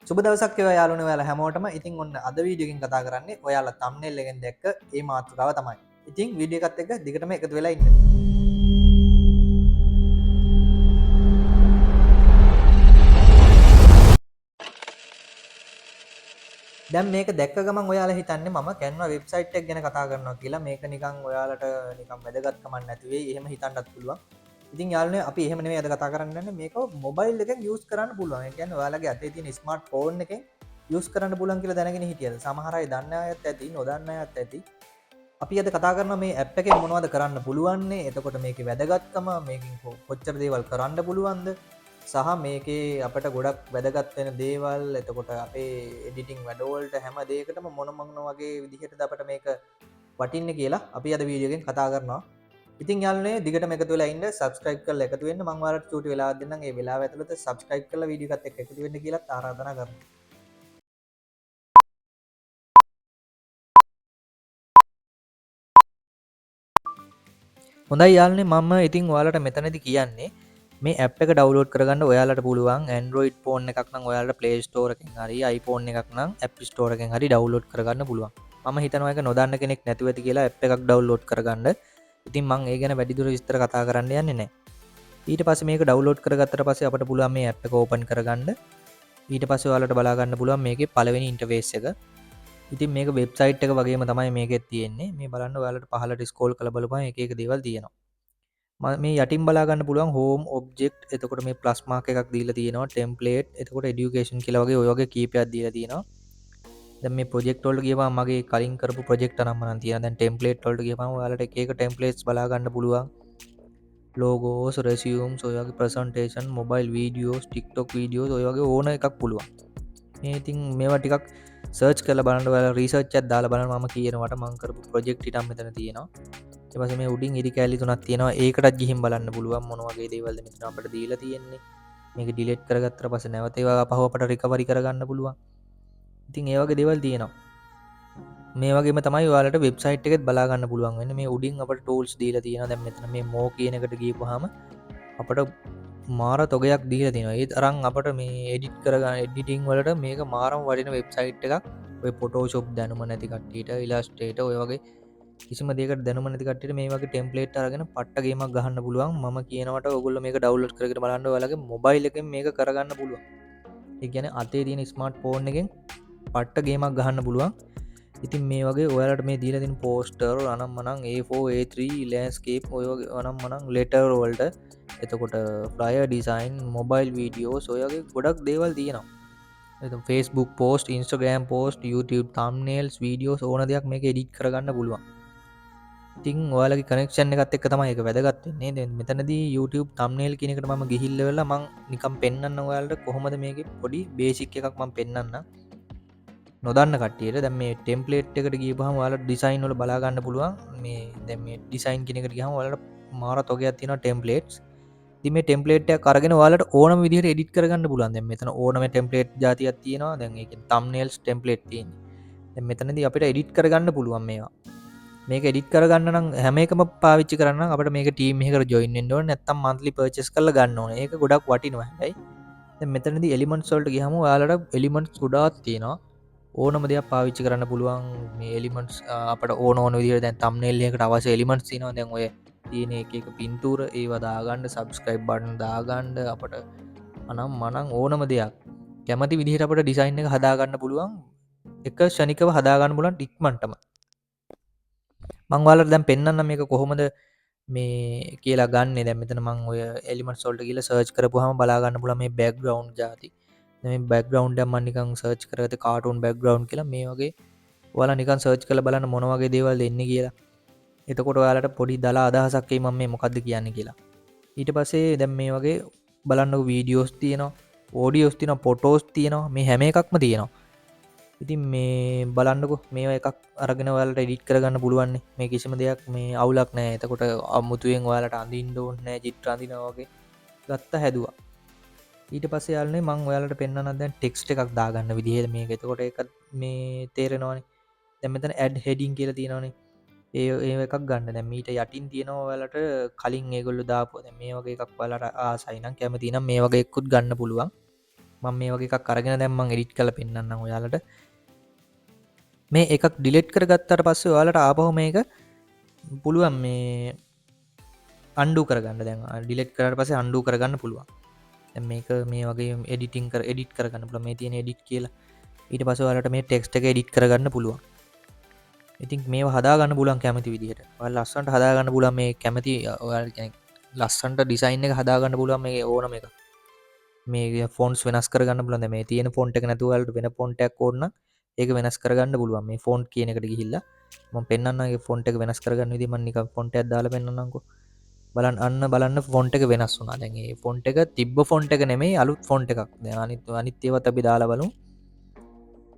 සුබ දවසක් වේවා යාළුවනේ ඔයාලා හැමෝටම. ඉතින් ඔන්න අද වීඩියෝ එකකින් කතා කරන්නේ ඔයාලා thumbnail එකෙන් දැක්ක මේ මාතෘකාව තමයි. ඉතින් වීඩියෝ එකත් එක්ක දිගටම එකතු වෙලා ඉන්න. දැන් මේක දැක්ක ගමන් ඔයාලා හිතන්නේ මම Canva වෙබ්සයිට් එක ගැන කතා කරනවා කියලා. මේක නිකන් ඔයාලට නිකන් වැදගත්කමක් නැති වෙයි. එහෙම හිතන්නත් පුළුවන්. ඉතින් යාළුවනේ අපි එහෙම නෙමෙයි අද කතා කරන්න යන්නේ. මේක මොබයිල් එකෙන් යූස් කරන්න පුළුවන්. ඒ කියන්නේ ඔයාලගේ අතේ තියෙන ස්මාර්ට් ෆෝන් එකෙන් යස් කරන්න පුලන් කියලා දැනගෙන හිටියද සමහරයි දන්න අයත් ඇති නොදන්න අයත් ඇති අපි අද කතා කරන මේ ඇප් එකෙන් මොනවද කරන්න පුළුවන්නේ එතකොට මේකේ වැදගත්කම මේකෙන් කොච්චර දේවල් කරන්න පුළුවන්ද සහ මේකේ අපට ගොඩක් වැදගත් වෙන දේවල් එතකොට අපේ එඩිටිං වැඩවලට හැම දෙයකටම මොන වගේ විදිහටද අපට මේක වටින්නේ කියලා අපි අද වීඩියෝ එකෙන් කතා කරනවා ඉතින් යාළුවනේ දිගටම එකතු වෙලා ඉන්න subscribe කරලා එකතු වෙන්න මම ඔයාලට චූටි වෙලාවක් දෙන්නම් ඒ වෙලාව ඇතුළත subscribe කරලා වීඩියෝ එකත් එක්ක එකතු වෙන්න කියලා ආරාධනා කරනවා හොඳයි යාළුවනේ මම ඉතින් ඔයාලට මෙතනදි කියන්නේ මේ ඇප් එක ඩවුන්ලෝඩ් කරගන්න ඔයාලට පුළුවන් Android phone එකක් නම් ඔයාලට Play Store එකෙන් හරි iPhone එකක් නම් App Store එකෙන් හරි ඩවුන්ලෝඩ් කරගන්න පුළුවන්. මම හිතනවා ඒක නොදන්න කෙනෙක් නැතුව ඇති කියලා ඇප් එකක් ඩවුන්ලෝඩ් කරගන්න. ඉතින් මම ඒ ගැන වැඩිදුර විස්තර කතා කරන්න යන්නේ නැහැ. ඊට පස්සේ මේක ඩවුන්ලෝඩ් කරගත්තට පස්සේ අපිට පුළුවන් මේ ඇප් එක ඕපන් කරගන්න. ඊට පස්සේ ඔයාලට බලා ගන්න පුළුවන් මේකේ පළවෙනි ඉන්ටර්ෆේස් එක. ඉතින් මේක වෙබ්සයිට් එක වගේම තමයි මේකෙත් තියෙන්නේ. මේ බලන්න ඔයාලට පහළට ස්ක්‍රෝල් කරලා බලපුවම එක එක දේවල් තියෙනවා. මේ යටින් බලාගන්න පුළුවන් හෝම් ඔබ්ජෙක්ට් එතකොට මේ ප්ලස් මාර්ක් එකක් දීලා තියෙනවා ටෙම්ප්ලේට් එතකොට এডুকেෂන් කියලා වගේ ඔය වගේ කීපයක් දීලා තියෙනවා දැන් මේ ප්‍රොජෙක්ට් වලට ගියපම මගේ කලින් කරපු ප්‍රොජෙක්ට් නම නම් තියෙනවා දැන් ටෙම්ප්ලේට් වලට ගියපම ඔයාලට එක එක ටෙම්ප්ලේට්ස් බලා ගන්න පුළුවන් ලෝගෝස් රෙසියුම්ස් ඔය වගේ presentation mobile videos TikTok videos ඔය වගේ ඕන එකක් පුළුවන් මේ ඉතින් මේවා ටිකක් සර්ච් කරලා බලන්න ඔයාලා රිසර්ච් එකක් දාලා බලන්න මම කියනවට මම කරපු ප්‍රොජෙක්ට් ටිකක් මෙතන තියෙනවා ඊට පස්සේ මේ උඩින් ඉරි කැලි තුනක් තියෙනවා ඒකටත් ගිහින් බලන්න පුළුවන් මොන වගේ දේවල්ද මෙතන අපිට දීලා තියෙන්නේ මේක ඩිලීට් කරගත්තට පස්සේ නැවත ඒවා අපහව අපට රිකවරි කරගන්න පුළුවන් ඉතින් ඒ වගේ දේවල් තියෙනවා මේ වගේම තමයි ඔයාලට වෙබ්සයිට් එකෙත් බලා ගන්න පුළුවන් වෙන්නේ මේ උඩින් අපිට ටූල්ස් දීලා තියෙනවා දැන් මෙතන මේ මෝ කියන එකට ගියපුවාම අපට මාර තොගයක් දීලා තියෙනවා ඒත් අරන් අපට මේ එඩිට් කරගන්න එඩිටිං වලට මේක මාරම වටින වෙබ්සයිට් එකක් ඔය ෆොටෝෂොප් දැනුම නැති කට්ටියට ඉලස්ට්‍රේටර් ඔය වගේ කිසිම දෙයකට දැනුම නැති කට්ටියට මේ වගේ ටෙම්ප්ලේට් අරගෙන පට්ට ගේමක් ගහන්න පුළුවන් මම කියනවට ඔයගොල්ලෝ මේක ඩවුන්ලෝඩ් කරගෙන බලන්න ඔයාලගේ මොබයිල් එකෙන් මේක කරගන්න පුළුවන් ඒ කියන්නේ අතේ තියෙන ස්මාර්ට් ෆෝන් එකෙන් පට්ට ගේමක් ගහන්න පුළුවන් ඉතින් මේ වගේ ඔයාලට මේ දීලා තියෙන පෝස්ටර් අනම්මනම් A4 A3 ලෑන්ඩ්ස්කේප් ඔය වගේ අනම්මනම් ලෙටර් වලට එතකොට ෆ්ලයර් ඩිසයින් මොබයිල් වීඩියෝස් ඔය වගේ ගොඩක් දේවල් තියෙනවා එතකොට Facebook post Instagram post YouTube thumbnails videos ඕන දෙයක් මේක එඩිට් කරගන්න පුළුවන් ඉතින් ඔයාලගේ කනෙක්ෂන් එකත් එක්ක තමයි ඒක වැදගත් වෙන්නේ දැන් මෙතනදී YouTube thumbnail කියන එකට මම ගිහිල්ලා වෙලා මම නිකන් පෙන්නන්න ඔයාලට කොහොමද මේකේ පොඩි බේසික් එකක් මම පෙන්නන්න නොදන්න කට්ටියට දැන් මේ ටෙම්ප්ලේට් එකට ගියපුවාම ඔයාලට ඩිසයින් වල බලා ගන්න පුළුවන් මේ දැන් මේ ඩිසයින් කියන එකට ගියාම ඔයාලට මාර තොගයක් තියෙනවා ටෙම්ප්ලේට්ස් ඉතින් මේ ටෙම්ප්ලේට් එකක් අරගෙන ඔයාලට ඕනම විදිහට එඩිට් කරගන්න පුළුවන් දැන් මෙතන ඕනම ටෙම්ප්ලේට් જાතියක් තියෙනවා දැන් ඒකෙන් thumbnails ටෙම්ප්ලේට් තියෙන්නේ දැන් මෙතනදී අපිට එඩිට් කරගන්න පුළුවන් මේවා මේක එඩිට් කරගන්න නම් හැම එකම පාවිච්චි කරන්න අපිට මේක ටීම් එකකට ජොයින් වෙන්න ඕනේ නැත්නම් monthly purchase කරලා ගන්න ඕනේ ඒක ගොඩක් වටිනවා හැබැයි දැන් මෙතනදී elements වලට ගියාම ඔයාලට elements ගොඩාක් තියෙනවා ඕනම දෙයක් පාවිච්චි කරන්න පුළුවන් මේ එලිමන්ට්ස් අපට ඕන විදිහට දැන් thumbnail එකකට අවශ්‍ය එලිමන්ට්ස් තියෙනවා දැන් ඔය තියෙන එක එක පින්තූර ඒවා දාගන්න subscribe button දාගන්න අපට අනම් මනම් ඕනම දෙයක් කැමති විදිහට අපට ඩිසයින් එක හදාගන්න පුළුවන් එක ෂණිකව හදාගන්න පුළුවන් ඉක්මනටම මම ඔයාලට දැන් පෙන්නන්නම් මේක කොහොමද මේ කියලා ගන්නෙ දැන් මෙතන මම ඔය එලිමන්ට්ස් වලට ගිහලා සර්ච් කරපුවාම බලා ගන්න පුළුවන් මේ බෑග්ග්‍රවුන්ඩ් જાති මේ බෑග්ග්‍රවුන්ඩ් එක මම නිකන් සර්ච් කරගත්තේ කාටූන් බෑග්ග්‍රවුන්ඩ් කියලා මේ වගේ ඔයාලා නිකන් සර්ච් කරලා බලන්න මොන වගේ දේවල්ද එන්නේ කියලා එතකොට ඔයාලට පොඩි දලා අදහසක් එයි මම මේ මොකද්ද කියන්නේ කියලා ඊට පස්සේ දැන් මේ වගේ බලන්නකො වීඩියෝස් තියෙනවා ඕඩියෝස් තියෙනවා ෆොටෝස් තියෙනවා මේ හැම එකක්ම තියෙනවා ඉතින් මේ බලන්නකො මේවා එකක් අරගෙන ඔයාලට එඩිට් කරගන්න පුළුවන් මේ කිසිම දෙයක් මේ අවුලක් නැහැ එතකොට අමුතුවෙන් ඔයාලට අඳින්න ඕනේ නැහැ චිත්‍ර අඳිනවා වගේ ගත්ත හැදුවා ඊට පස්සේ යාළුවනේ මම ඔයාලට පෙන්නන්නම් දැන් ටෙක්ස්ට් එකක් දාගන්න විදිහ මේක එතකොට ඒක මේ තේරෙනවනේ දැන් මෙතන add heading කියලා තියෙනවනේ ඒ එකක් ගන්න දැන් මීට යටින් තියෙනවා ඔයාලට කලින් ඒගොල්ලෝ දාපුවා දැන් මේ වගේ එකක් ඔයාලට ආසයි නම් කැමති නම් මේ වගේ එකකුත් ගන්න පුළුවන් මම මේ වගේ එකක් අරගෙන දැන් මම එඩිට් කරලා පෙන්නන්නම් ඔයාලට. මේ එකක් ඩිලීට් කරගත්තට පස්සේ ඔයාලට ආපහු මේක පුළුවන් මේ අන්ඩු කරගන්න. දැන් ඩිලීට් කරාට පස්සේ අන්ඩු කරගන්න පුළුවන්. දැන් මේක මේ වගේ එඩිට් කරගන්න පුළුවන්. මේ තියෙන එඩිට් කියලා. ඊට පස්සේ ඔයාලට මේ ටෙක්ස්ට් එක එඩිට් කරගන්න පුළුවන්. ඉතින් මේවා හදාගන්න පුළුවන් කැමති විදිහට. ඔයාලා ලස්සනට හදාගන්න පුළුවන් මේ කැමති ඔයාලා කියන්නේ ලස්සනට ඩිසයින් එක හදාගන්න පුළුවන් මේ ඕනම එකක්. මේ ෆොන්ට්ස් වෙනස් කරගන්න පුළුවන්. දැන් මේ තියෙන ෆොන්ට් එක නැතුව ඔයාලට වෙන ෆොන්ට් එකක් ඕන නම් ඒක වෙනස් කරගන්න පුළුවන්. මේ ෆොන්ට් කියන එකට ගිහිල්ලා මම පෙන්නන්නම් ඒ ෆොන්ට් එක වෙනස් කරගන්න විදිහ. මම නිකන් ෆොන්ට් එකක් දාලා පෙන්නන්නම්කෝ. බලන්න ෆොන්ට් එක වෙනස් වුණා. දැන් මේ ෆොන්ට් එක තිබ්බ ෆොන්ට් එක නෙමෙයි අලුත් ෆොන්ට් එකක්. දැන් අනිත් ඒවාත් අපි දාලා බලමු.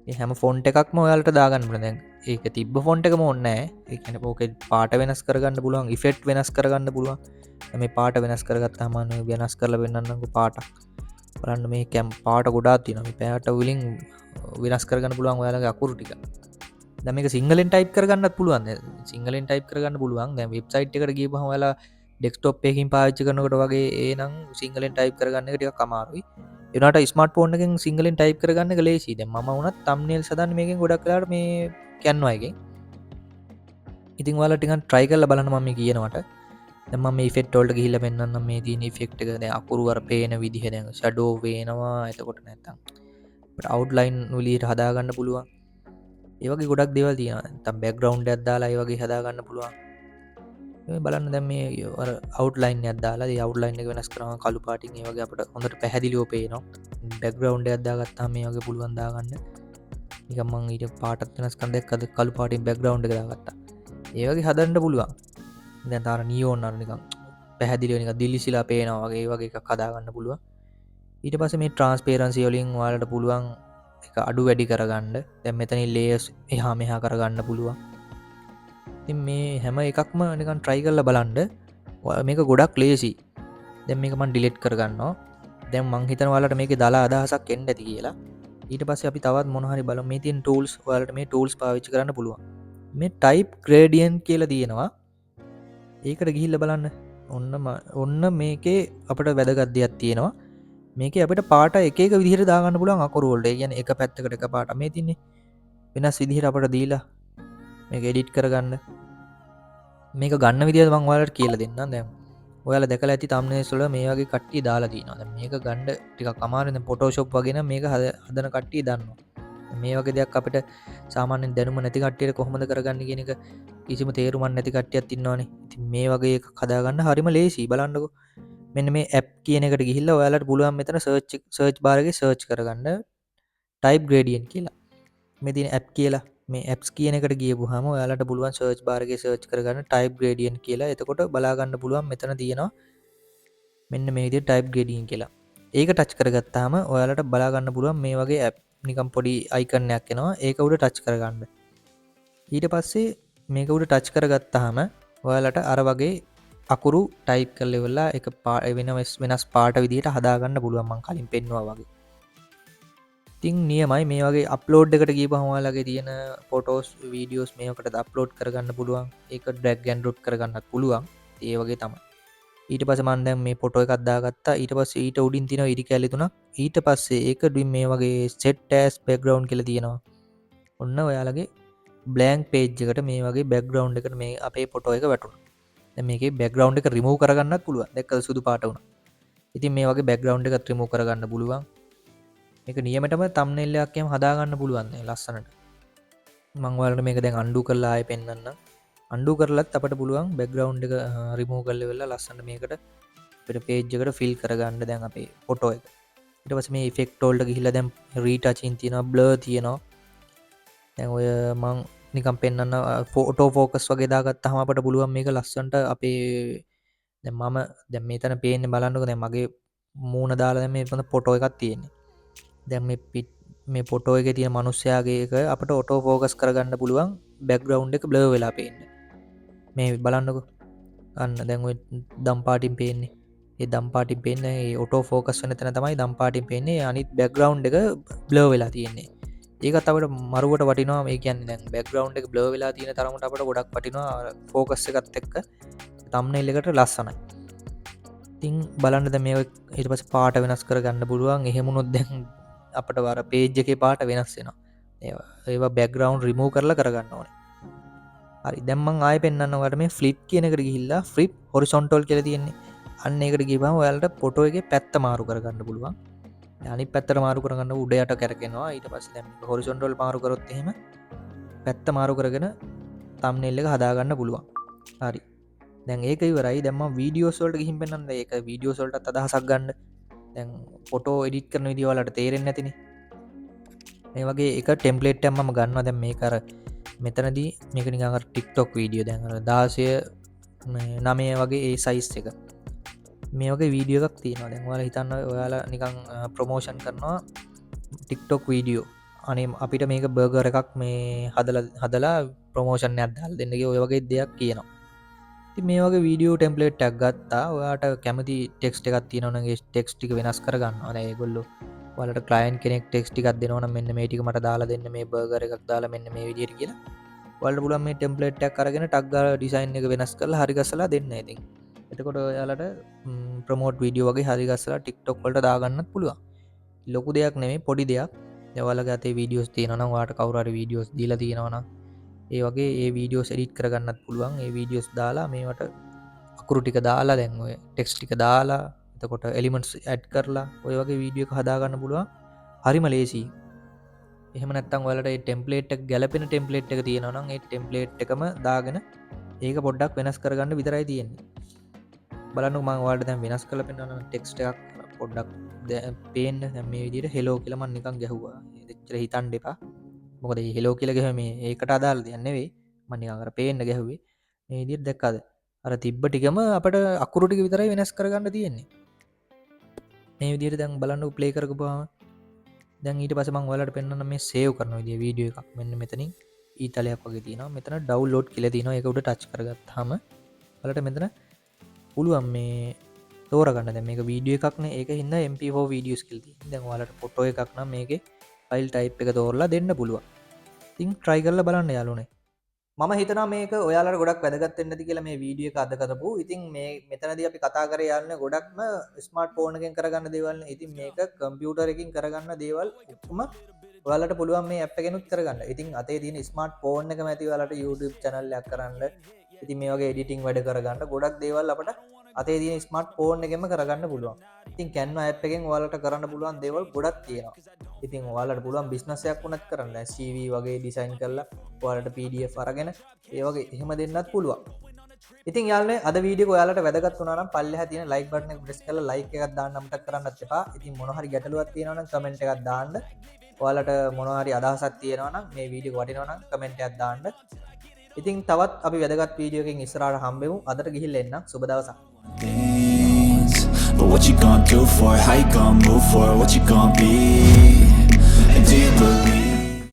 මේ හැම ෆොන්ට් එකක්ම ඔයාලට දාගන්න පුළුවන්. දැන් ඒක තිබ්බ ෆොන්ට් එකම ඕනේ නැහැ. ඒ කියන්නේ ඕකේ පාට වෙනස් කරගන්න පුළුවන්, ඉෆෙක්ට් වෙනස් කරගන්න පුළුවන්. මේ පාට වෙනස් කරගත්තාම මම වෙනස් කරලා පෙන්නන්නම්කෝ පාටක්. බලන්න මේ පාට ගොඩාක් තියෙනවා. මේ පාට වලින් වෙනස් කරගන්න පුළුවන් ඔයාලගේ අකුරු ටික. දැන් මේක සිංහලෙන් ටයිප් කරගන්නත් පුළුවන්. දැන් සිංහලෙන් ටයිප් කරගන්න පුළුවන්. දැන් වෙබ්සයිට් එකට ගියපුවම ඔයාලා ඩෙස්ක්ටොප් එකකින් පාවිච්චි කරනකොට වගේ ඒනම් සිංහලෙන් ටයිප් කරගන්න එක ටිකක් අමාරුයි. ඒ වුණාට ස්මාර්ට් ෆෝන් එකෙන් සිංහලෙන් ටයිප් කරගන්න එක ලේසියි. දැන් මම වුණත් තම්බ්නේල්ස් හදන්නේ මේකෙන් ගොඩක් වෙලාවට මේ Canva එකෙන්. ඉතින් ඔයාලා ටිකක් try කරලා බලන්න මම මේ කියනවට. දැන් මම මේ ඉෆෙක්ට් වලට ගිහිල්ලා පෙන්නන්නම් මේ තියෙන ඉෆෙක්ට් එක. දැන් අකුරු අර පේන විදිහ දැන් ෂැඩෝ පේනවා. එතකොට නැත්තම් අපිට අවුට්ලයින් විදිහට හදාගන්න පුළුවන්. ඒ වගේ ගොඩක් දේවල් තියෙනවා. නැත්තම් බෑග්ග්‍රවුන්ඩ් එකක් දාලා ඒ වගේ හදාගන්න පුළුවන්. මේ බලන්න දැන් මේ අර අවුට්ලයින් එකක් දාලා ඒ අවුට්ලයින් එක වෙනස් කරනවා කළු පාටින්. ඒ වගේ අපිට හොඳට පැහැදිලිව පේනවා. බෑග්ග්‍රවුන්ඩ් එකක් දාගත්තාම මේ වගේ පුළුවන් දාගන්න. නිකන් මම ඊට පාටත් වෙනස්කම් දැක්කද කළු පාටින් බෑග්ග්‍රවුන්ඩ් එක දාගත්තා. ඒ වගේ හදන්න පුළුවන්. දැන් තාර නියෝන් අර නිකන් පැහැදිලිව නිකන් දිලිසිලා පේනවා වගේ ඒ වගේ එකක් හදාගන්න පුළුවන්. ඊට පස්සේ මේ ට්‍රාන්ස්පේරන්සි වලින් ඔයාලට පුළුවන් එක අඩු වැඩි කරගන්න. දැන් මෙතනින් ලේයර්ස් එහා මෙහා කරගන්න පුළුවන්. ඉතින් මේ හැම එකක්ම නිකන් try කරලා බලන්න. මේක ගොඩක් ලේසි. දැන් මේක මම delete කරගන්නවා. දැන් මං හිතනවා ඔයාලට මේකේ දාලා අදහසක් එන්න ඇති කියලා. ඊට පස්සේ අපි තවත් මොන හරි බලමු. මේ තියෙන tools ඔයාලට මේ tools පාවිච්චි කරන්න පුළුවන්. මේ type gradient කියලා තියෙනවා. ඒකට ගිහිල්ලා බලන්න. ඔන්න මේකේ අපිට වැදගත් දෙයක් තියෙනවා. මේකේ අපිට පාට එක එක විදිහට දාගන්න පුළුවන් අකුරු වලට. ඒ කියන්නේ එක පැත්තකට එක පාට මේ තින්නේ. වෙනස් විදිහට අපිට දීලා මේක එඩිට් කරගන්න. මේක ගන්න විදිහ මම ඔයාලට කියලා දෙන්නම්. දැන් ඔයාලා දැකලා ඇති thumbnails වල මේ වගේ කට්ටිය දාලා තියෙනවා. දැන් මේක ගන්න ටිකක් අමාරුයි. දැන් Photoshop වගේ නම් මේක හදන කට්ටිය දන්නවා. මේ වගේ දෙයක් අපිට සාමාන්‍යයෙන් දැනුම නැති කට්ටියට කොහොමද කරගන්නේ කියන එක කිසිම තේරුමක් නැති කට්ටියක් ඉන්නවනේ. ඉතින් මේ වගේ එකක් හදාගන්න හරිම ලේසියි. බලන්නකෝ. මෙන්න මේ app කියන එකට ගිහිල්ලා ඔයාලට පුළුවන් මෙතන search bar එකේ search කරගන්න type gradient කියලා. මේ තියෙන app කියලා මේ apps කියන එකට ගියපුවාම ඔයාලට පුළුවන් search bar එකේ search කරගන්න type gradient කියලා. එතකොට බලා ගන්න පුළුවන් මෙතන තියෙනවා මෙන්න මේ විදිහට type gradient කියලා. ඒක ටච් කරගත්තාම ඔයාලට බලා ගන්න පුළුවන් මේ වගේ app නිකම් පොඩි icon එකක් එනවා. ඒක උඩ ටච් කරගන්න. ඊට පස්සේ මේක උඩ ටච් කරගත්තාම ඔයාලට අර වගේ අකුරු ටයිප් කරලා ඉවරලා ඒක වෙනස් පාට විදිහට හදාගන්න පුළුවන් මම කලින් පෙන්නුවා වගේ. ඉතින් නියමයි මේ වගේ අප්ලෝඩ් එකට ගිහපුවම ඔයාලගේ තියෙන ෆොටෝස් වීඩියෝස් මේකට අප්ලෝඩ් කරගන්න පුළුවන්. ඒක ඩ්‍රැග් ඇන්ඩ් ඩ්‍රොප් කරගන්නත් පුළුවන්. ඒ වගේ තමයි. ඊට පස්සේ මම දැන් මේ ෆොටෝ එකක් දාගත්තා. ඊට පස්සේ ඊට උඩින් තියෙන ඉරි කැලි තුනක්. ඊට පස්සේ ඒක මේ වගේ set as background කියලා තියෙනවා. ඔන්න ඔයාලගේ blank page එකට මේ වගේ background එකට මේ අපේ ෆොටෝ එක වැටුණා. දැන් මේකේ background එක remove කරගන්නත් පුළුවන්. දැක්කද සුදු පාට වුණා. ඉතින් මේ වගේ background එකත් remove කරගන්න පුළුවන්. මේක නියමටම thumbnail එකක් එහෙම හදාගන්න පුළුවන් නේ ලස්සනට. මම ඔයාලට මේක දැන් undo කරලා ආයෙ පෙන්නන්නම්. undo කරලත් අපිට පුළුවන් background එක remove කරලා ඉවරලා ලස්සනට මේකට අපිට page එකට fill කරගන්න දැන් අපේ ෆොටෝ එක. ඊට පස්සේ මේ effect වලට ගිහිල්ලා දැන් retouching තියෙනවා, blur තියෙනවා. දැන් ඔය මම නිකන් පෙන්නන්න ෆෝටෝ ෆෝකස් වගේ දාගත්තාම අපිට පුළුවන් මේක ලස්සනට අපේ දැන් මෙතන පේන්නේ බලන්නකෝ දැන් මගේ මූණ දාලා දැන් මේ ෆොටෝ එකක් තියෙන්නේ. දැන් මේ ෆොටෝ එකේ තියෙන මිනිස්සයාගේ එක අපිට ඔටෝ ෆෝකස් කරගන්න පුළුවන් බෑග්ග්‍රවුන්ඩ් එක බ්ලර් වෙලා පේන්නේ. මේ බලන්නකෝ. අන්න දැන් ඔය දම් පාටින් පේන්නේ. ඒ දම් පාටින් පේන්නේ ඒ ඔටෝ ෆෝකස් වෙන තැන තමයි දම් පාටින් පේන්නේ. අනිත් බෑග්ග්‍රවුන්ඩ් එක බ්ලර් වෙලා තියෙන්නේ. ඒකත් අපිට මරුවට වටිනවා. මේ කියන්නේ දැන් බෑග්ග්‍රවුන්ඩ් එක බ්ලර් වෙලා තියෙන තරමට අපිට ගොඩක් වටිනවා ෆෝකස් එකත් එක්ක thumbnail එකට ලස්සනයි. ඉතින් බලන්න දැන් මේක ඊට පස්සේ පාට වෙනස් කරගන්න පුළුවන්. එහෙම වුණොත් දැන් අපිට වර පේජ් එකේ පාට වෙනස් වෙනවා. ඒවා බෑග්ග්‍රවුන්ඩ් රිමූව් කරලා කරගන්න ඕනේ. හරි දැන් මම ආයෙ පෙන්නන්න ඔයාලට මේ ෆ්ලිප් කියන එකට ගිහිල්ලා ෆ්ලිප් හොරිසොන්ටල් කියලා තියෙන්නේ. අන්න ඒකට ගිහම ඔයාලට ෆොටෝ එකේ පැත්ත මාරු කරගන්න පුළුවන්. අනිත් පැත්තට මාරු කරගන්න උඩ යට කරකිනවා. ඊට පස්සේ දැන් හොරිසොන්ටල් මාරු කරොත් එහෙම පැත්ත මාරු කරගෙන තම්බ්නෙල් එක හදාගන්න පුළුවන්. හරි. දැන් ඒක ඉවරයි. දැන් මම වීඩියෝස් වලට ගිහින් පෙන්නන්න. ඒක වීඩියෝස් වලටත් අදහසක් ගන්න. දැන් ෆොටෝ එඩිට් කරන විදිය ඔයාලට තේරෙන්නේ නැතිනේ. මේ වගේ එක ටෙම්ප්ලේට් එකක් මම ගන්නවා. දැන් මේක අර මෙතනදී මේක නිකන් අර TikTok වීඩියෝ දැන් අර 16 9 වගේ ඒ සයිස් එක. මේ වගේ වීඩියෝ එකක් තියෙනවා. දැන් ඔයාලා හිතන්න ඔයාලා නිකන් ප්‍රොමෝෂන් කරනවා TikTok වීඩියෝ. අනේ අපිට මේක බර්ගර් එකක් මේ හදලා ප්‍රොමෝෂන් එකක් දාලා දෙන්න කිය ඔය වගේ දෙයක් කියනවා. ඉතින් මේ වගේ වීඩියෝ ටෙම්ප්ලේට් එකක් ගත්තා. ඔයාට කැමති ටෙක්ස්ට් එකක් තියෙනවා නම් ඒ ටෙක්ස්ට් ටික වෙනස් කරගන්නවා. දැන් ඒගොල්ලෝ ඔයාලට ක්ලයන්ට් කෙනෙක් ටෙක්ස්ට් ටිකක් දෙනවා නම් මෙන්න මේ ටික මට දාලා දෙන්න මේ බර්ගර් එකක් දාලා මෙන්න මේ විදිහට කියලා. ඔයාලට පුළුවන් මේ ටෙම්ප්ලේට් එකක් අරගෙන ටග් ගාලා ඩිසයින් එක වෙනස් කරලා හරි ගස්සලා දෙන්න. ඉතින් එතකොට ඔයාලට ප්‍රමෝට් වීඩියෝ වගේ හරි ගස්සලා TikTok වලට දාගන්නත් පුළුවන්. ලොකු දෙයක් නෙමෙයි පොඩි දෙයක්. ඔයාලගේ අතේ වීඩියෝස් තියෙනවා නම් ඔයාලට කවුරු හරි වීඩියෝස් දීලා තියෙනවා නම් ඒ වගේ ඒ වීඩියෝස් එඩිට් කරගන්නත් පුළුවන්. ඒ වීඩියෝස් දාලා මේවට අකුරු ටික දාලා දැන් ඔය ටෙක්ස්ට් ටික දාලා එතකොට එලිමන්ට්ස් ඇඩ් කරලා ඔය වගේ වීඩියෝ එක හදාගන්න පුළුවන්. හරිම ලේසියි. එහෙම නැත්නම් ඔයාලට මේ ටෙම්ප්ලේට් එක ගැලපෙන ටෙම්ප්ලේට් එක තියෙනවා නම් ඒ ටෙම්ප්ලේට් එකම දාගෙන ඒක පොඩ්ඩක් වෙනස් කරගන්න විතරයි තියෙන්නේ. බලන්නකෝ මම ඔයාලට දැන් වෙනස් කරලා පෙන්නනවා ටෙක්ස්ට් එකක් පොඩ්ඩක් පේන්න. දැන් මේ විදිහට හෙලෝ කියලා මම නිකන් ගැහුවා. එච්චර හිතන්න එපා. මොකද මේ හෙලෝ කියලා ගැහුවේ මේ ඒකට අදාළ දෙයක් නෙවෙයි. මම නිකන් අර පේන්න ගැහුවේ. මේ විදිහට දැක්කද? අර තිබ්බ ටිකම අපිට අකුරු ටික විතරයි වෙනස් කරගන්න තියෙන්නේ. මේ විදිහට දැන් බලන්නකෝ ප්ලේ කරගපුවාම දැන් ඊට පස්සේ මම ඔයාලට පෙන්නන්න මේ සේව් කරන විදිය වීඩියෝ එකක්. මෙන්න මෙතනින් ඊතලයක් වගේ තියෙනවා. මෙතන ඩවුන්ලෝඩ් කියලා තියෙනවා. ඒක උඩ ටච් කරගත්තාම ඔයාලට මෙතන පුළුවන් මේ තෝරගන්න. දැන් මේක වීඩියෝ එකක් නේ. ඒක හින්දා MP4 වීඩියෝස් කියලා තියෙනවා. දැන් ඔයාලට ෆොටෝ එකක් නම් මේකේ ෆයිල් ටයිප් එක තෝරලා දෙන්න පුළුවන්. ඉතින් try කරලා බලන්න යාළුවනේ. මම හිතනවා මේක ඔයාලට ගොඩක් වැදගත් වෙන්න ඇති කියලා මේ වීඩියෝ එක අද කරපු. ඉතින් මේ මෙතනදී අපි කතා කරේ යාළුවනේ ගොඩක්ම ස්මාර්ට් ෆෝන් එකෙන් කරගන්න දේවල් නේ. ඉතින් මේක කම්පියුටර් එකකින් කරගන්න දේවල් ඔක්කොම ඔයාලට පුළුවන් මේ ඇප් එකෙනුත් කරගන්න. ඉතින් අතේ තියෙන ස්මාර්ට් ෆෝන් එකම ඇති ඔයාලට YouTube channel එකක් කරන්න. ඉතින් මේ වගේ එඩිටිං වැඩ කරගන්න ගොඩක් දේවල් අපිට අතේ තියෙන ස්මාර්ට් ෆෝන් එකෙන්ම කරගන්න පුළුවන්. ඉතින් Canva app එකෙන් ඔයාලට කරන්න පුළුවන් දේවල් ගොඩක් තියෙනවා. ඉතින් ඔයාලට පුළුවන් බිස්නස් එකක් වුණත් කරන්න. CV වගේ ඩිසයින් කරලා ඔයාලට PDF අරගෙන ඒ වගේ එහෙම දෙන්නත් පුළුවන්. ඉතින් යාළුවනේ අද වීඩියෝ එක ඔයාලට වැදගත් වුණා නම් පල්ලෙහා තියෙන like button එක press කරලා like එකක් දාන්න අමතක කරන්නත් එපා. ඉතින් මොන හරි ගැටලුවක් තියෙනවා නම් comment එකක් දාන්න. ඔයාලට මොන හරි අදහසක් තියෙනවා නම් මේ වීඩියෝ එක වටිනවා නම් comment එකක් දාන්න. ඉතින් තවත් අපි වැදගත් වීඩියෝ එකකින් ඉස්සරහට හම්බෙමු. අදට ගිහිල්ලා එන්න. සුබ දවසක්. But what you gonna do for it? How you gonna move for it? What you gonna be? And do you believe?